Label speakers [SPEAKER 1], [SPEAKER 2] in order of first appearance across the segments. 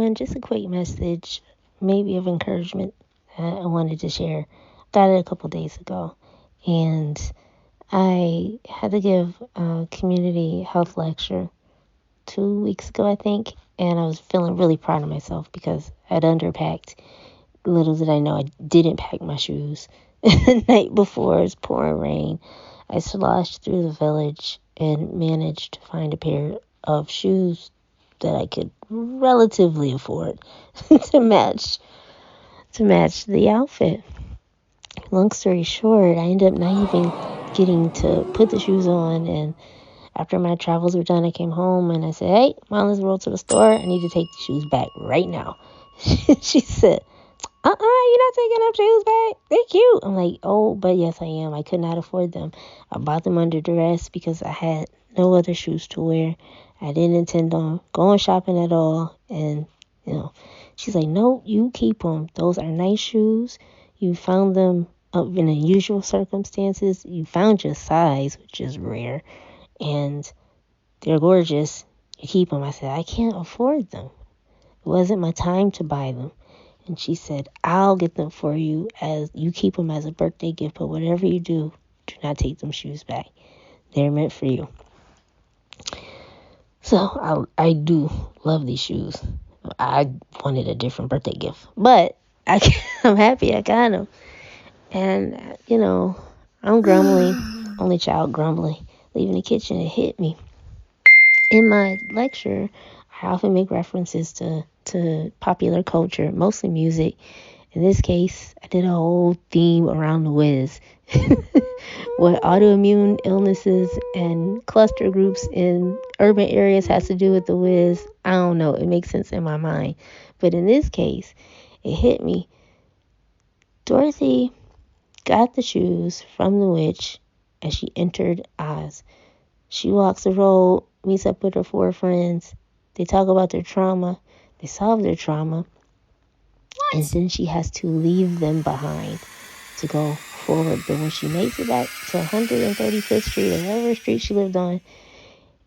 [SPEAKER 1] everyone. Just a quick message, maybe of encouragement I wanted to share. Got it a couple days ago, and I had to give a community health lecture 2 weeks ago, I think, and I was feeling really proud of myself because I'd underpacked. Little did I know I didn't pack my shoes. The night before, it was pouring rain. I sloshed through the village and managed to find a pair of shoes that I could relatively afford to match the outfit. Long story short, I ended up not even getting to put the shoes on, and after my travels were done, I came home and I said, "Hey, Mom, let's roll to the store. I need to take the shoes back right now." She said, "You're not taking them shoes back. They're cute." I'm like, "Oh, but yes, I am. I could not afford them. I bought them under duress because I had no other shoes to wear. I didn't intend on going shopping at all." And, she's like, "No, you keep them. Those are nice shoes. You found them in unusual circumstances. You found your size, which is rare. And they're gorgeous. You keep them." I said, "I can't afford them. It wasn't my time to buy them." And she said, "I'll get them for you, as you keep them as a birthday gift, but whatever you do not take them shoes back. They're meant for you." So I do love these shoes. I wanted a different birthday gift, but I'm happy I got them. And, I'm grumbling, only child grumbling, leaving the kitchen. It hit me. In my lecture, I often make references to popular culture, mostly music. In this case, I did a whole theme around The Wiz. What autoimmune illnesses and cluster groups in urban areas has to do with The Wiz, I don't know. It makes sense in my mind. But in this case, it hit me. Dorothy got the shoes from the witch as she entered Oz. She walks the road, meets up with her 4 friends. They talk about their trauma. They solve their trauma. And then she has to leave them behind to go forward. But when she makes it back to 135th Street or whatever street she lived on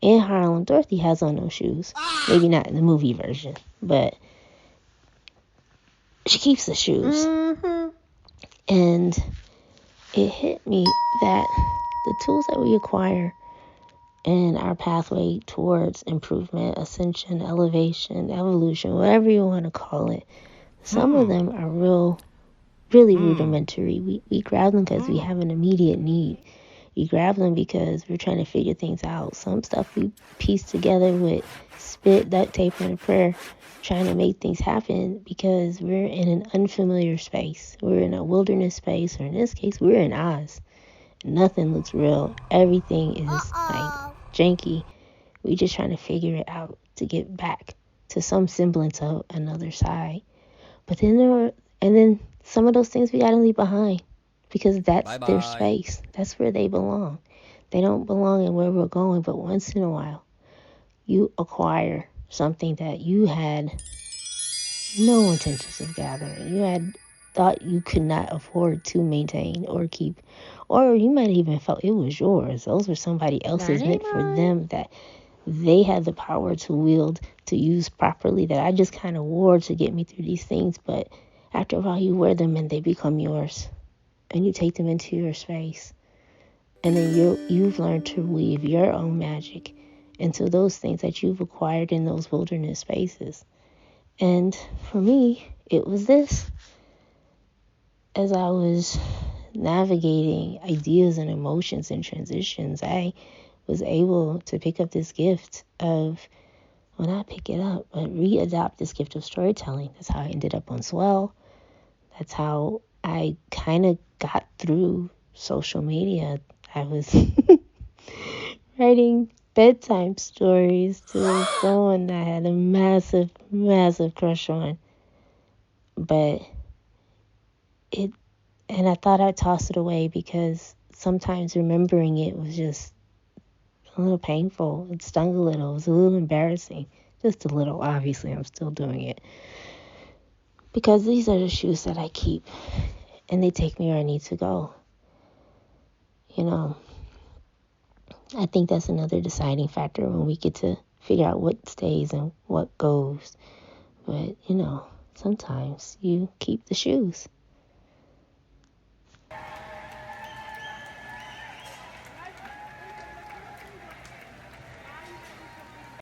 [SPEAKER 1] in Harlem, Dorothy has on no shoes. Maybe not in the movie version, but she keeps the shoes. And it hit me that the tools that we acquire in our pathway towards improvement, ascension, elevation, evolution, whatever you want to call it, some of them are really rudimentary. We grab them because we have an immediate need. We grab them because we're trying to figure things out. Some stuff we piece together with spit, duct tape, and a prayer, trying to make things happen because we're in an unfamiliar space. We're in a wilderness space, or in this case, we're in Oz. Nothing looks real. Everything is like janky. We just trying to figure it out to get back to some semblance of another side. But then some of those things we gotta leave behind because that's their space. That's where they belong. They don't belong in where we're going. But once in a while, you acquire something that you had no intentions of gathering. You had thought you could not afford to maintain or keep, or you might even felt it was yours. Those were somebody else's, meant for them, that they had the power to wield, to use properly, that I just kind of wore to get me through these things. But after a while, you wear them and they become yours, and you take them into your space, and then you've learned to weave your own magic into those things that you've acquired in those wilderness spaces. And for me, it was this. As I was navigating ideas and emotions and transitions, I was able to pick up this gift of, well, not pick it up, but readopt this gift of storytelling. That's how I ended up on Swell. That's how I kind of got through social media. I was writing bedtime stories to someone I had a massive, massive crush on. But I thought I'd toss it away because sometimes remembering it was just a little painful. It stung a little. It was a little embarrassing. Just a little. Obviously, I'm still doing it. Because these are the shoes that I keep. And they take me where I need to go. I think that's another deciding factor when we get to figure out what stays and what goes. But, sometimes you keep the shoes.